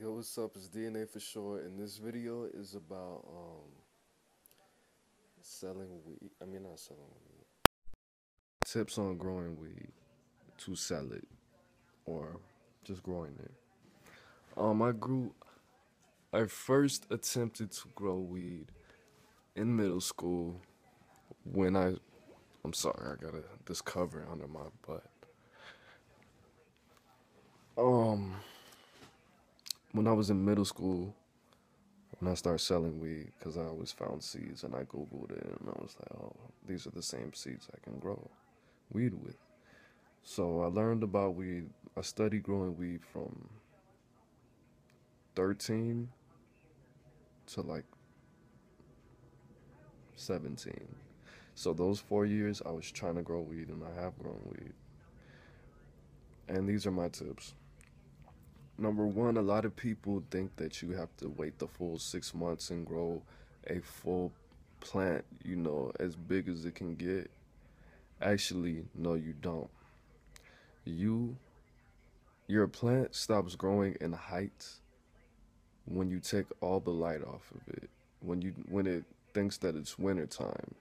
Yo, what's up? It's DNA for sure, and this video is about selling weed. I mean, not selling weed. Tips on growing weed to sell it or just growing it. I grew. I first attempted to grow weed in middle school when I'm sorry, I got this cover under my butt. Um, when I was in middle school, when I started selling weed, because I always found seeds and I googled it and I was like, oh, these are the same seeds I can grow weed with. So I learned about weed. I studied growing weed from 13 to like 17. So those 4 years I was trying to grow weed and I have grown weed. And these are my tips. Number one, a lot of people think that you have to wait the full 6 months and grow a full plant, as big as it can get. Actually, no, you don't. You Your plant stops growing in height when you take all the light off of it. When it thinks that it's winter time,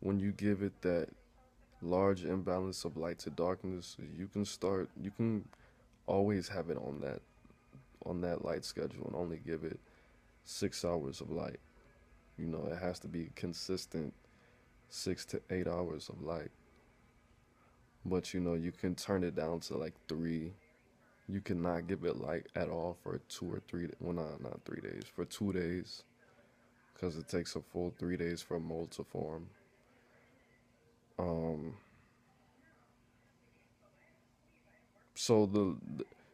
when you give it that large imbalance of light to darkness, you can always have it on that light schedule and only give it 6 hours of light. It has to be consistent 6 to 8 hours of light. But you can turn it down to like 3. You cannot give it light at all for 2 or 3. Well, not 3 days. For 2 days, because it takes a full 3 days for a mold to form. Um, so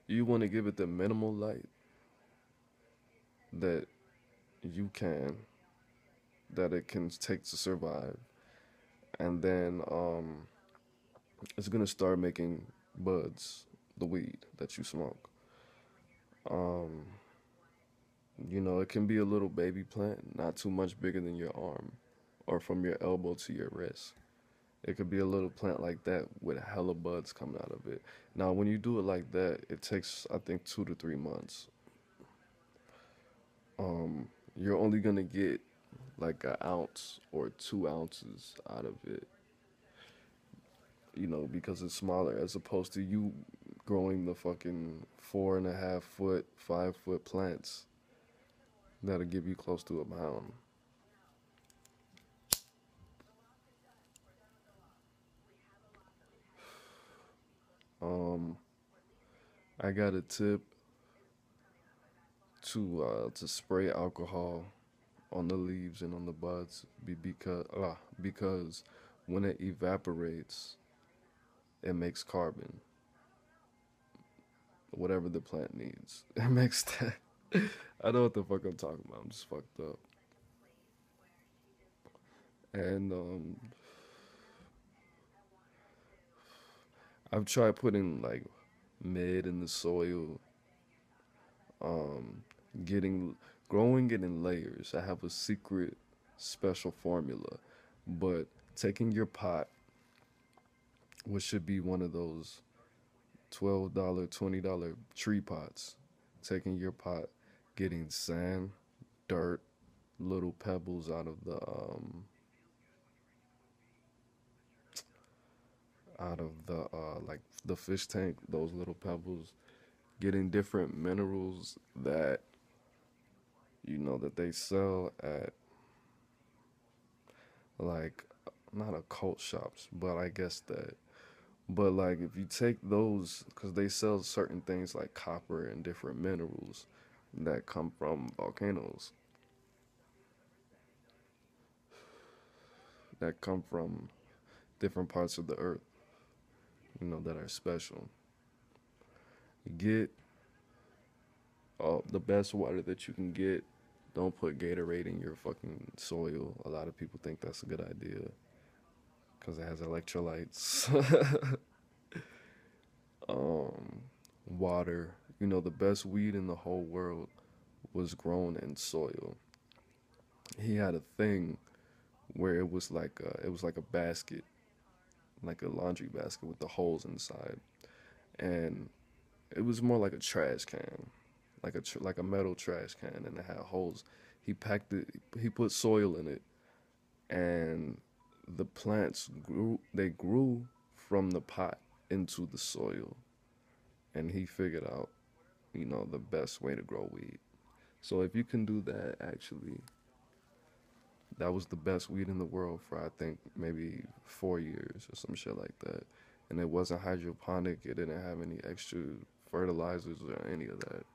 you want to give it the minimal light that you can that it can take to survive, and then it's gonna start making buds, the weed that you smoke. Um, it can be a little baby plant, not too much bigger than your arm, or from your elbow to your wrist. It could be a little plant like that with hella buds coming out of it. Now, when you do it like that, it takes, I think, 2 to 3 months. You're only gonna get like an ounce or 2 ounces out of it, because it's smaller as opposed to you growing the fucking 4.5 foot, 5 foot plants that'll give you close to a pound. Um, I got a tip to spray alcohol on the leaves and on the buds because when it evaporates, it makes carbon, whatever the plant needs. It makes that. I know what the fuck I'm talking about. I'm just fucked up. And I've tried putting like mid in the soil, um, getting growing it in layers. I have a secret special formula, but taking your pot, which should be one of those $12, $20 tree pots, taking your pot, getting sand, dirt, little pebbles out of the like the fish tank, those little pebbles, getting different minerals that that they sell at, like, not occult shops, but I guess that. But like if you take those, because they sell certain things like copper and different minerals that come from volcanoes, that come from different parts of the earth, that are special. Get the best water that you can get. Don't put Gatorade in your fucking soil. A lot of people think that's a good idea because it has electrolytes. um, Water. The best weed in the whole world was grown in soil. He had a thing where it was like a basket, like a laundry basket with the holes inside, and it was more like a trash can. like a metal trash can, and it had holes. He packed it. He put soil in it, and the plants grew. They grew from the pot into the soil, and he figured out, the best way to grow weed. So if you can do that, actually, that was the best weed in the world for I think maybe 4 years or some shit like that. And it wasn't hydroponic. It didn't have any extra fertilizers or any of that.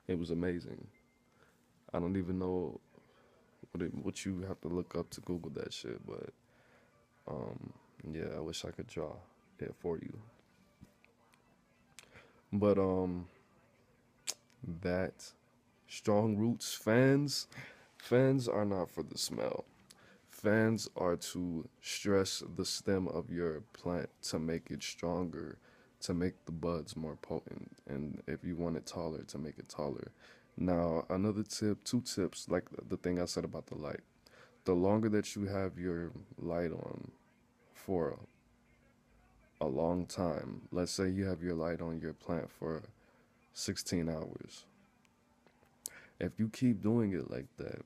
It was amazing. I don't even know what you have to look up to Google that shit, but yeah, I wish I could draw it for you. But that strong roots fans are not for the smell. Fans are to stress the stem of your plant to make it stronger, to make the buds more potent, and if you want it taller, to make it taller. Now, another tip, two tips, like the thing I said about the light. The longer that you have your light on for a long time, let's say you have your light on your plant for 16 hours. If you keep doing it like that,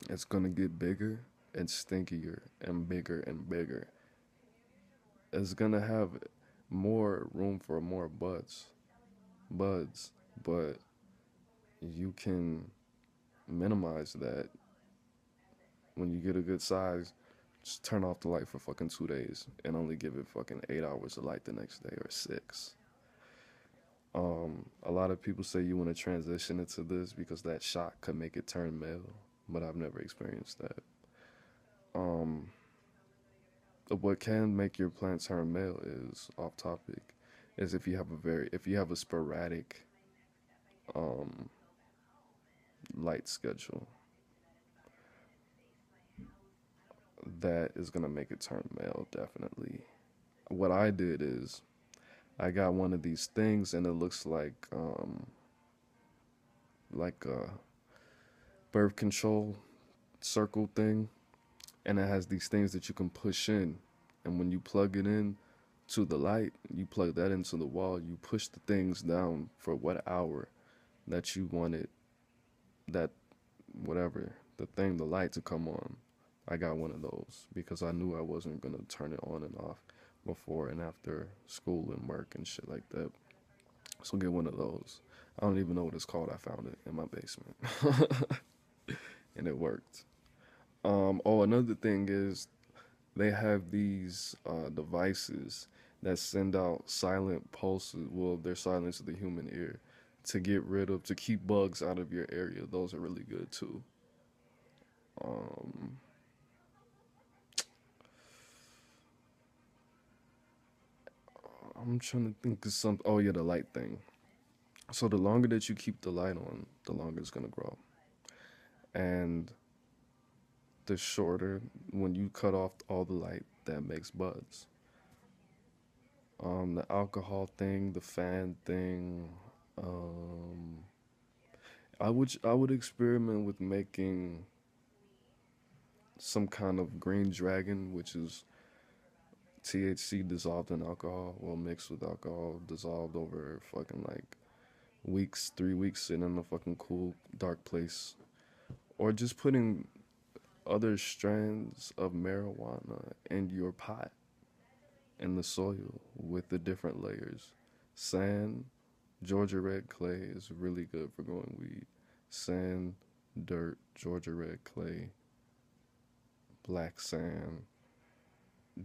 it's going to get bigger and stinkier and bigger and bigger. It's going to have more room for more buds, but you can minimize that when you get a good size. Just turn off the light for fucking 2 days and only give it fucking 8 hours of light the next day or 6. A lot of people say you want to transition into this because that shock could make it turn male, but I've never experienced that. What can make your plant turn male is off topic, is if you have a sporadic light schedule. That is gonna make it turn male, definitely. What I did is I got one of these things, and it looks like a birth control circle thing, and it has these things that you can push in, and when you plug it in to the light, you plug that into the wall, you push the things down for what hour that you wanted that the light to come on. I got one of those because I knew I wasn't going to turn it on and off before and after school and work and shit like that. So get one of those. I don't even know what it's called. I found it in my basement. And it worked. Another thing is they have these devices that send out silent pulses. Well, they're silent to the human ear to keep bugs out of your area. Those are really good too. I'm trying to think of some. Oh yeah, the light thing. So the longer that you keep the light on, the longer it's gonna grow. And the shorter, when you cut off all the light, that makes buds. The alcohol thing, the fan thing. Um, I would experiment with making some kind of green dragon, which is THC dissolved in alcohol, well mixed with alcohol, dissolved over fucking like weeks, 3 weeks, sitting in a fucking cool dark place, or just putting other strands of marijuana in your pot in the soil with the different layers. Sand, Georgia red clay is really good for growing weed. Sand, dirt, Georgia red clay, black sand,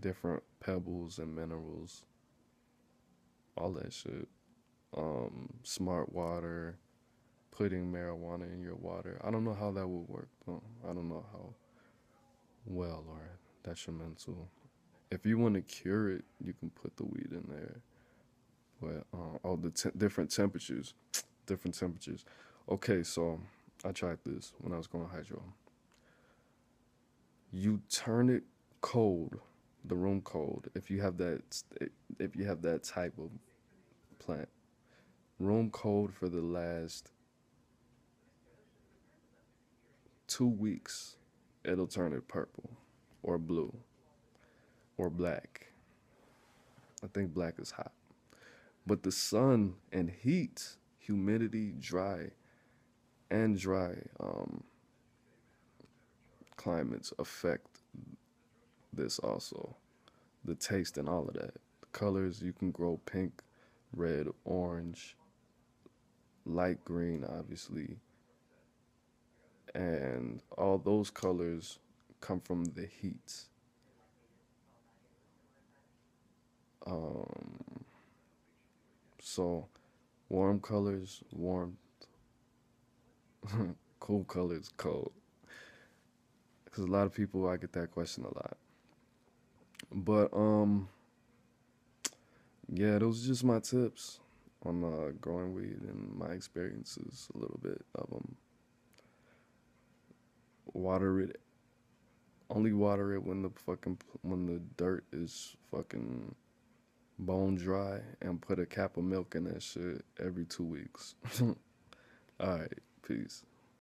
different pebbles and minerals, all that shit. Smart water, putting marijuana in your water. I don't know how that would work though. I don't know how well or detrimental. If you want to cure it, you can put the weed in there. But different temperatures, different temperatures. Okay, so I tried this when I was going hydro. You turn it cold, the room cold. If you have that type of plant, room cold for the last 2 weeks, it'll turn it purple or blue or black. I think black is hot. But the sun and heat, humidity, dry climates affect this also. The taste and all of that. The colors, you can grow pink, red, orange, light green, obviously. And all those colors come from the heat. So warm colors, warm, cool colors, cold. Because a lot of people, I get that question a lot. But yeah, those are just my tips on growing weed and my experiences. A little bit of them. Water it. Only water it when the dirt is fucking bone dry, and put a cap of milk in that shit every 2 weeks. All right, peace.